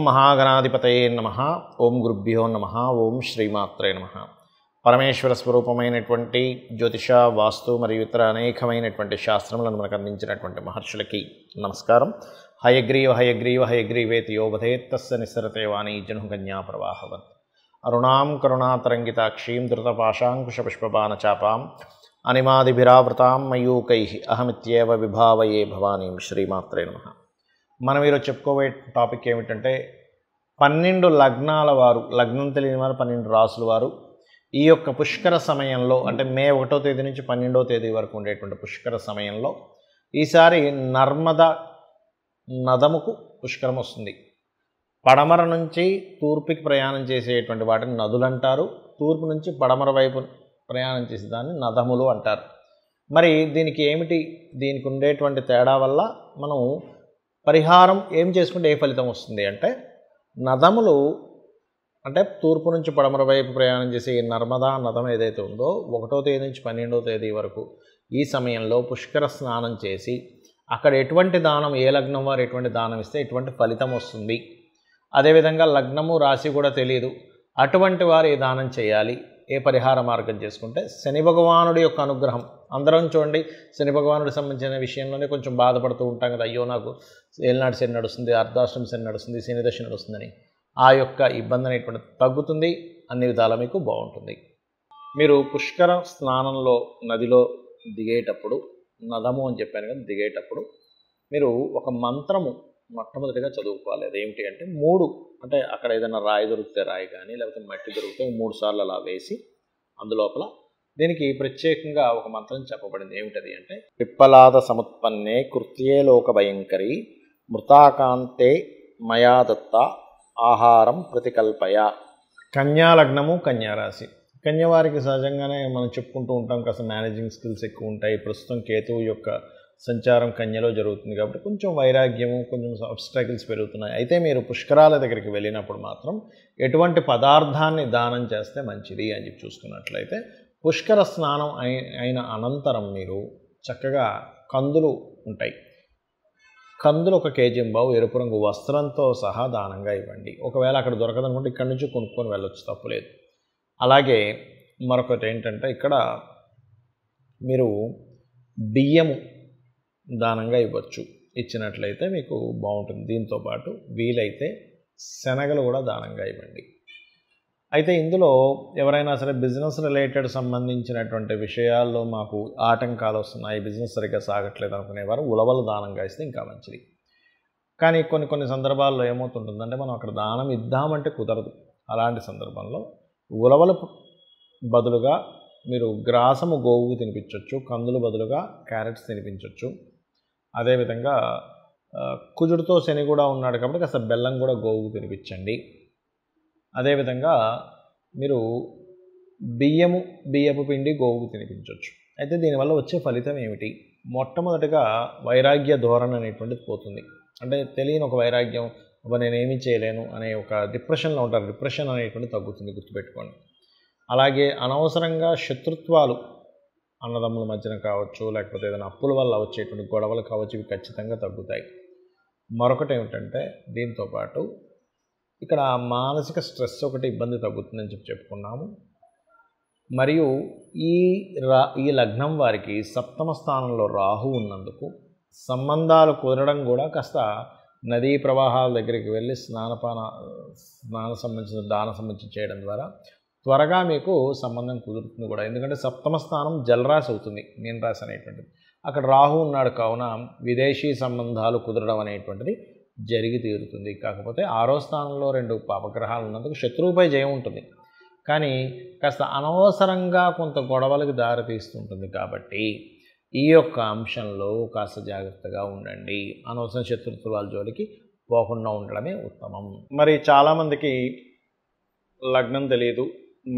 మహాగణాధిపతయే నమః. ఓం గురుభ్యో నమః. ఓం శ్రీమాత్రే నమః. పరమేశ్వర స్వరూపమైనటువంటి జ్యోతిష, వాస్తు మరియు ఇతర అనేకమైనటువంటి శాస్త్రములను మనకు అందించినటువంటి మహర్షులకి నమస్కారం. హయగ్రీవ హయగ్రీవ హయగ్రీవేతి యోవధేత్తస్య నిస్సరతే వాణీ జనుకన్యా ప్రవాహవత్. అరుణాం కరుణాతరంగితాక్షీం ధృతపాశాంకుశపుష్పబాణచాపాం అనిమాదిభిరావృతాం మయూకైః అహమిత్యేవ విభావయే భవానీం. శ్రీమాత్రే నమః. మనం ఈరోజు చెప్పుకోబోయే టాపిక్ ఏమిటంటే 12 లగ్నాల వారు, లగ్నం తెలియని వారు 12 రాసుల వారు ఈ యొక్క పుష్కర సమయంలో, అంటే మే 1వ తేదీ నుంచి 12వ తేదీ వరకు ఉండేటువంటి పుష్కర సమయంలో ఈసారి నర్మదా నదముకు పుష్కరం వస్తుంది. పడమర నుంచి తూర్పుకి ప్రయాణం చేసేటువంటి వాటిని నదులు అంటారు. తూర్పు నుంచి పడమర వైపు ప్రయాణం చేసే దాన్ని నదములు అంటారు. మరి దీనికి ఏమిటి, దీనికి ఉండేటువంటి తేడా వల్ల మనం పరిహారం ఏం చేసుకుంటే ఏ ఫలితం వస్తుంది అంటే, నదములు అంటే తూర్పు నుంచి పడమర వైపు ప్రయాణం చేసే ఈ నర్మదా నదం ఏదైతే ఉందో 1వ తేదీ నుంచి 12వ తేదీ వరకు ఈ సమయంలో పుష్కర స్నానం చేసి అక్కడ ఎటువంటి దానం, ఏ లగ్నం వారు ఎటువంటి దానం ఇస్తే ఎటువంటి ఫలితం వస్తుంది, అదేవిధంగా లగ్నము రాశి కూడా తెలియదు అటువంటి వారు ఏ దానం చేయాలి, ఏ పరిహార మార్గం చేసుకుంటే శని భగవానుడి యొక్క అనుగ్రహం. అందరం చూడండి, శని భగవానుడికి సంబంధించిన విషయంలోనే కొంచెం బాధపడుతూ ఉంటాం కదా, అయ్యో నాకు ఏలినాడు శని నడుస్తుంది, అర్ధాష్టమి శని నడుస్తుంది, శని దశ నడుస్తుందని. ఆ యొక్క ఇబ్బంది అనేటువంటి తగ్గుతుంది, అన్ని విధాలా మీకు బాగుంటుంది. మీరు పుష్కర స్నానంలో నదిలో దిగేటప్పుడు, నదము అని చెప్పాను కదా, దిగేటప్పుడు మీరు ఒక మంత్రము మొట్టమొదటిగా చదువుకోవాలి. అదేమిటి అంటే 3, అంటే అక్కడ ఏదైనా రాయి దొరికితే రాయి కానీ, లేకపోతే మట్టి దొరికితే 3 సార్లు అలా వేసి అందులోపల దీనికి ప్రత్యేకంగా ఒక మంత్రం చెప్పబడింది. ఏమిటది అంటే, పిప్పలాద సముత్పన్నే కృత్యే లోక భయంకరి మృతాకాంతే మయా దత్త ఆహారం ప్రతికల్పయ. కన్యా లగ్నము, కన్యారాశి. కన్యవారికి సహజంగానే మనం చెప్పుకుంటూ ఉంటాం, కాస్త మేనేజింగ్ స్కిల్స్ ఎక్కువ ఉంటాయి. ప్రస్తుతం కేతువు యొక్క సంచారం కన్యలో జరుగుతుంది కాబట్టి కొంచెం వైరాగ్యము, కొంచెం అబ్స్ట్రాకిల్స్ పెరుగుతున్నాయి. అయితే మీరు పుష్కరాల దగ్గరికి వెళ్ళినప్పుడు మాత్రం ఎటువంటి పదార్థాన్ని దానం చేస్తే మంచిది అని చెప్పి చూసుకున్నట్లయితే, పుష్కర స్నానం అయిన అనంతరం మీరు చక్కగా కందులు ఉంటాయి, కందులు 1 కేజీ బావు ఎరుపు రంగు వస్త్రంతో సహా దానంగా ఇవ్వండి. ఒకవేళ అక్కడ దొరకదనుకుంటే ఇక్కడి నుంచి కొనుక్కొని వెళ్ళొచ్చు, తప్పులేదు. అలాగే మరొకటి ఏంటంటే, ఇక్కడ మీరు బియ్యము దానంగా ఇవ్వచ్చు. ఇచ్చినట్లయితే మీకు బాగుంటుంది. దీంతోపాటు వీలైతే శనగలు కూడా దానంగా ఇవ్వండి. అయితే ఇందులో ఎవరైనా సరే బిజినెస్ రిలేటెడ్ సంబంధించినటువంటి విషయాల్లో మాకు ఆటంకాలు వస్తున్నాయి, బిజినెస్ సరిగ్గా సాగట్లేదు అనుకునేవారు ఉలవలు దానంగా ఇస్తే ఇంకా మంచిది. కానీ కొన్ని సందర్భాల్లో ఏమవుతుంటుందంటే, మనం అక్కడ దానం ఇద్దామంటే కుదరదు. అలాంటి సందర్భంలో ఉలవలు బదులుగా మీరు గ్రాసము గోవుకు తినిపించవచ్చు, కందులు బదులుగా క్యారెట్స్ తినిపించవచ్చు. అదేవిధంగా కుజుడితో శని కూడా ఉన్నాడు కాబట్టి కాస్త బెల్లం కూడా గోవుకు తినిపించండి. అదేవిధంగా మీరు బియ్యపు పిండి గోవుకు తినిపించవచ్చు. అయితే దీనివల్ల వచ్చే ఫలితం ఏమిటి? మొట్టమొదటిగా వైరాగ్య ధోరణి అనేటువంటిది పోతుంది. అంటే తెలియని ఒక వైరాగ్యం, నేనేమీ చేయలేను అనే ఒక డిప్రెషన్లో ఉంటారు. డిప్రెషన్ అనేటువంటి తగ్గుతుంది, గుర్తుపెట్టుకోండి. అలాగే అనవసరంగా శత్రుత్వాలు అన్నదమ్ముల మధ్యన కావచ్చు, లేకపోతే ఏదైనా అప్పుల వల్ల వచ్చేటువంటి గొడవలు కావచ్చు, ఇవి ఖచ్చితంగా తగ్గుతాయి. మరొకటి ఏమిటంటే, దీంతోపాటు ఇక్కడ మానసిక స్ట్రెస్ ఒకటి ఇబ్బంది తగ్గుతుందని చెప్పుకున్నాము. మరియు ఈ లగ్నం వారికి 7వ స్థానంలో రాహు ఉన్నందుకు సంబంధాలు కుదరడం కూడా కాస్త నదీ ప్రవాహాల దగ్గరికి వెళ్ళి స్నాన సంబంధించిన దాన సంబంధించి చేయడం ద్వారా త్వరగా మీకు సంబంధం కుదురుతుంది కూడా. ఎందుకంటే 7వ స్థానం జలరాశి అవుతుంది, మీన రాశి అనేటువంటిది. అక్కడ రాహు ఉన్నాడు కావున విదేశీ సంబంధాలు కుదరడం అనేటువంటిది జరిగి తీరుతుంది. కాకపోతే 6వ స్థానంలో 2 పాపగ్రహాలు ఉన్నందుకు శత్రువుపై జయం ఉంటుంది, కానీ కాస్త అనవసరంగా కొంత గొడవలకు దారి తీస్తుంటుంది. కాబట్టి ఈ యొక్క అంశంలో కాస్త జాగ్రత్తగా ఉండండి. అనవసరం శత్రుత్వాల జోలికి పోకుండా ఉండడమే ఉత్తమం. మరి చాలామందికి లగ్నం తెలియదు,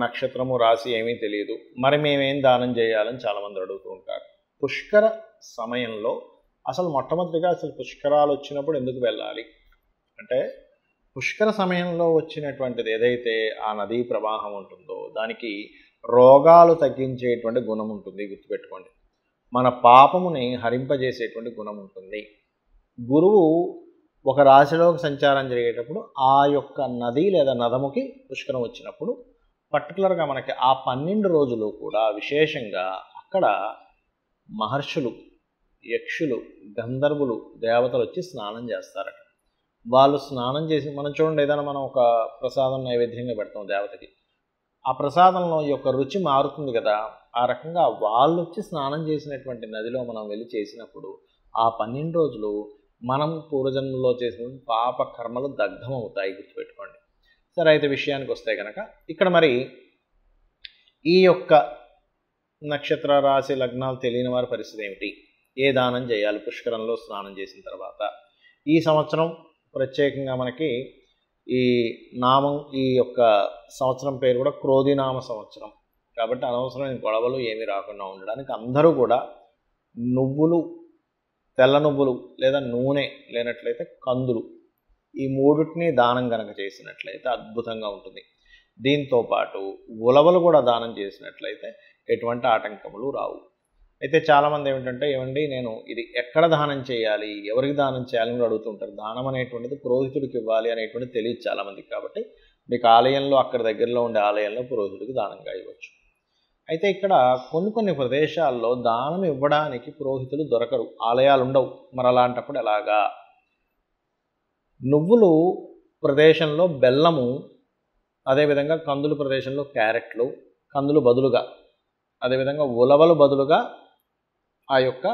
నక్షత్రము రాశి ఏమీ తెలియదు, మరి మేమేం దానం చేయాలని చాలామంది అడుగుతూ ఉంటారు. పుష్కర సమయంలో అసలు మొట్టమొదటిగా పుష్కరాలు వచ్చినప్పుడు ఎందుకు వెళ్ళాలి అంటే, పుష్కర సమయంలో వచ్చినటువంటిది ఏదైతే ఆ నదీ ప్రవాహం ఉంటుందో దానికి రోగాలు తగ్గించేటువంటి గుణం ఉంటుంది, గుర్తుపెట్టుకోండి. మన పాపముని హరింపజేసేటువంటి గుణం ఉంటుంది. గురువు ఒక రాశిలోకి సంచారం జరిగేటప్పుడు ఆ యొక్క నది లేదా నదముకి పుష్కరం వచ్చినప్పుడు పర్టికులర్గా మనకి ఆ 12 రోజులు కూడా విశేషంగా అక్కడ మహర్షులు, యక్షులు, గంధర్వులు, దేవతలు వచ్చి స్నానం చేస్తారట. వాళ్ళు స్నానం చేసి మనం చూడండి, ఏదైనా మనం ఒక ప్రసాదం నైవేద్యంగా పెడతాం దేవతకి, ఆ ప్రసాదంలో ఈ యొక్క రుచి మారుతుంది కదా. ఆ రకంగా వాళ్ళు వచ్చి స్నానం చేసినటువంటి నదిలో మనం వెళ్ళి చేసినప్పుడు ఆ 12 రోజులు మనం పూర్వజన్మలో చేసిన పాప కర్మలు దగ్ధం అవుతాయి, గుర్తుపెట్టుకోండి. సరే, అయితే విషయానికి వస్తే కనుక ఇక్కడ మరి ఈ యొక్క నక్షత్ర రాశి లగ్నాలు తెలియని వారి పరిస్థితి ఏమిటి? ఏ దానం చేయాలి పుష్కరంలో స్నానం చేసిన తర్వాత? ఈ సంవత్సరం ప్రత్యేకంగా మనకి ఈ నామం, ఈ యొక్క సంవత్సరం పేరు కూడా క్రోధినామ సంవత్సరం కాబట్టి అనవసరమైన గొడవలు ఏమీ రాకుండా ఉండడానికి అందరూ కూడా నువ్వులు, తెల్ల నువ్వులు లేదా నూనె లేనట్లయితే కందులు, ఈ మూడిటిని దానం కనుక చేసినట్లయితే అద్భుతంగా ఉంటుంది. దీంతో పాటు ఉలవలు కూడా దానం చేసినట్లయితే ఎటువంటి ఆటంకములు రావు. అయితే చాలామంది ఏమండి నేను ఇది ఎక్కడ దానం చేయాలి, ఎవరికి దానం చేయాలని కూడా అడుగుతుంటారు. దానం అనేటువంటిది పురోహితుడికి ఇవ్వాలి అనేటువంటిది తెలియదు చాలామందికి. కాబట్టి మీకు ఆలయంలో, అక్కడ దగ్గరలో ఉండే ఆలయంలో పురోహితుడికి దానంగా ఇవ్వచ్చు. అయితే ఇక్కడ కొన్ని ప్రదేశాల్లో దానం ఇవ్వడానికి పురోహితులు దొరకరు, ఆలయాలు ఉండవు. మరి అలాంటప్పుడు ఎలాగా? నువ్వులు ప్రదేశంలో బెల్లము, అదేవిధంగా కందులు ప్రదేశంలో క్యారెట్లు, కందులు బదులుగా, అదేవిధంగా ఉలవలు బదులుగా ఆ యొక్క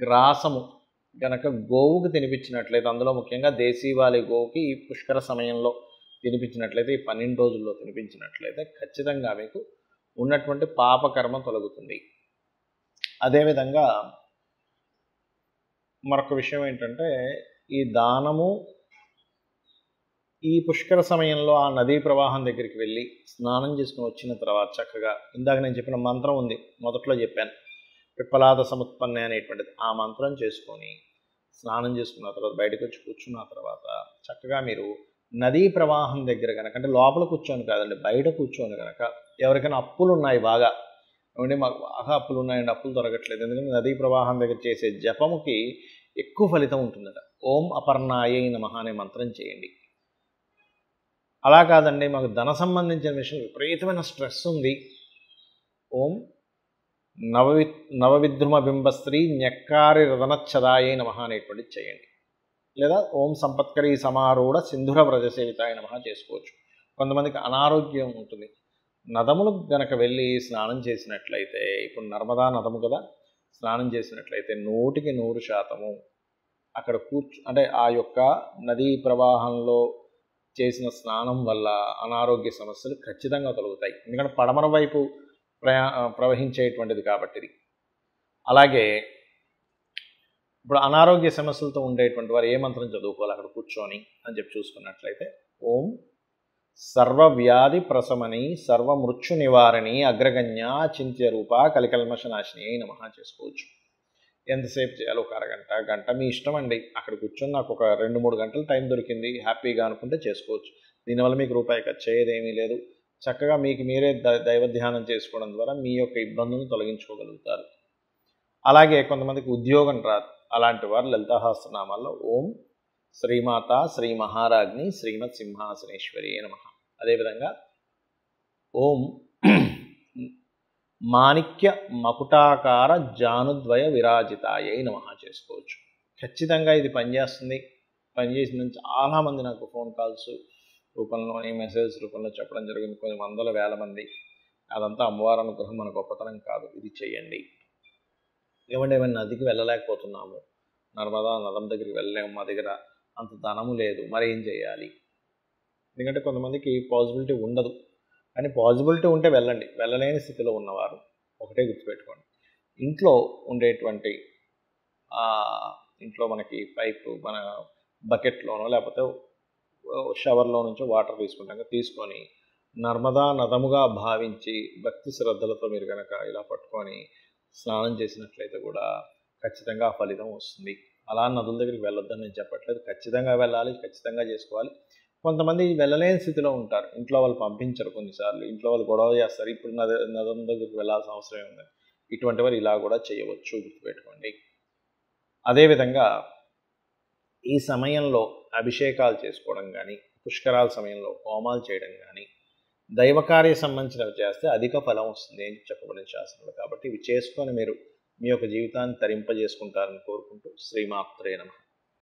గ్రాసము గనక గోవుకి తినిపించినట్లయితే, అందులో ముఖ్యంగా దేశీవాలి గోవుకి ఈ పుష్కర సమయంలో తినిపించినట్లయితే, ఈ 12 రోజుల్లో తినిపించినట్లయితే ఖచ్చితంగా మీకు ఉన్నటువంటి పాపకర్మ తొలగుతుంది. అదేవిధంగా మరొక విషయం ఏంటంటే, ఈ దానము ఈ పుష్కర సమయంలో ఆ నదీ ప్రవాహం దగ్గరికి వెళ్ళి స్నానం చేసుకుని వచ్చిన తర్వాత చక్కగా ఇందాక నేను చెప్పిన మంత్రం ఉంది, మొదట్లో చెప్పాను, పిప్పలాద సముత్పన్నే అనేటువంటిది, ఆ మంత్రం చేసుకొని స్నానం చేసుకున్న తర్వాత బయటకు వచ్చి కూర్చున్న తర్వాత చక్కగా మీరు నదీ ప్రవాహం దగ్గర కనుక, అంటే లోపల కూర్చొని కాదండి, బయట కూర్చొని కనుక, ఎవరికైనా అప్పులు ఉన్నాయి బాగా, ఏమంటే మాకు బాగా అప్పులు ఉన్నాయండి, అప్పులు దొరకట్లేదు, ఎందుకంటే నదీ ప్రవాహం దగ్గర చేసే జపముకి ఎక్కువ ఫలితం ఉంటుందట. ఓం అపర్ణాయై నమః అనే మంత్రం చేయండి. అలా కాదండి, మాకు ధన సంబంధించిన విషయం విపరీతమైన స్ట్రెస్ ఉంది, ఓం నవవిద్రుమ బింబస్త్రీ న్యక్కారి రదనచ్చదాయై నమః అనేటువంటిది చేయండి. లేదా ఓం సంపత్కరీ సమారూఢ సింధుర వ్రజసేవితాయ నమః చేసుకోవచ్చు. కొంతమందికి అనారోగ్యం ఉంటుంది, నదములు గనక వెళ్ళి స్నానం చేసినట్లయితే, ఇప్పుడు నర్మదా నదము కదా, స్నానం చేసినట్లయితే 100% అక్కడ అంటే ఆ యొక్క నదీ ప్రవాహంలో చేసిన స్నానం వల్ల అనారోగ్య సమస్యలు ఖచ్చితంగా తొలగుతాయి. ఎందుకంటే పడమర వైపు ప్రవహించేటువంటిది కాబట్టి ఇది. అలాగే ఇప్పుడు అనారోగ్య సమస్యలతో ఉండేటువంటి వారు ఏ మంత్రం చదువుకోవాలి అక్కడ కూర్చొని అని చెప్పి చూసుకున్నట్లయితే, ఓం సర్వవ్యాధి ప్రశమని సర్వమృత్యు నివారణి అగ్రగణ్య చింత్య రూప కలికల్మషనాశిని అయి నమః చేసుకోవచ్చు. ఎంతసేపు చేయాలి? ఒక అరగంట, గంట, మీ ఇష్టం అండి. అక్కడ కూర్చొని నాకు ఒక 2-3 గంటలు టైం దొరికింది హ్యాపీగా అనుకుంటే చేసుకోవచ్చు. దీనివల్ల మీకు రూపాయి ఖర్చు అయ్యేదేమీ లేదు. చక్కగా మీకు మీరే దైవ ధ్యానం చేసుకోవడం ద్వారా మీ యొక్క ఇబ్బందులను తొలగించుకోగలుగుతారు. అలాగే కొంతమందికి ఉద్యోగం రాదు, అలాంటి వారు లలితాసహస్రనామాల్లో ఓం శ్రీమాత శ్రీ మహారాజ్ని శ్రీమత్ సింహాసనేశ్వరి నమః, అదేవిధంగా ఓం మాణిక్య మకుటాకార జానుద్వయ విరాజితాయై నమః చేసుకోవచ్చు. ఖచ్చితంగా ఇది పనిచేస్తుంది. పనిచేసిందని చాలామంది నాకు ఫోన్ కాల్స్ రూపంలోని, మెసేజ్ రూపంలో చెప్పడం జరిగింది, కొన్ని వందల వేల మంది. అదంతా అమ్మవారి అనుగ్రహం, మన గొప్పతనం కాదు. ఇది చేయండి. ఏమంటే నదికి వెళ్ళలేకపోతున్నాము, నర్మదా నదం దగ్గరికి వెళ్ళలేము, మా దగ్గర అంత ధనము లేదు, మరి ఏం చేయాలి? ఎందుకంటే కొంతమందికి పాసిబిలిటీ ఉండదు, కానీ పాసిబిలిటీ ఉంటే వెళ్ళండి. వెళ్ళలేని స్థితిలో ఉన్నవారు ఒకటే గుర్తుపెట్టుకోండి, ఇంట్లో ఉండేటువంటి ఇంట్లో మనకి పైపు, మన బకెట్లోనో లేకపోతే షవర్లో నుంచో వాటర్ తీసుకొని నర్మదా నదముగా భావించి భక్తి శ్రద్ధలతో మీరు కనుక ఇలా పట్టుకొని స్నానం చేసినట్లయితే కూడా ఖచ్చితంగా ఫలితం వస్తుంది. అలా నదుల దగ్గరికి వెళ్ళొద్దని నేను చెప్పట్లేదు, ఖచ్చితంగా వెళ్ళాలి, ఖచ్చితంగా చేసుకోవాలి. కొంతమంది వెళ్ళలేని స్థితిలో ఉంటారు, ఇంట్లో వాళ్ళు పంపించరు, కొన్నిసార్లు ఇంట్లో వాళ్ళు గొడవ చేస్తారు, ఇప్పుడు నదం దగ్గరికి వెళ్ళాల్సిన అవసరం ఉంది. ఇటువంటి వారు ఇలా కూడా చేయవచ్చు, గుర్తుపెట్టుకోండి. అదేవిధంగా ఈ సమయంలో అభిషేకాలు చేసుకోవడం కానీ, పుష్కరాల సమయంలో హోమాలు చేయడం కానీ, దైవకార్య సంబంధించినవి చేస్తే అధిక ఫలం వస్తుంది అని చెప్పబడిన శాస్త్రంలో. కాబట్టి ఇవి చేసుకొని మీరు మీ యొక్క జీవితాన్ని తరింపజేసుకుంటారని కోరుకుంటూ శ్రీమాత్రే నమః.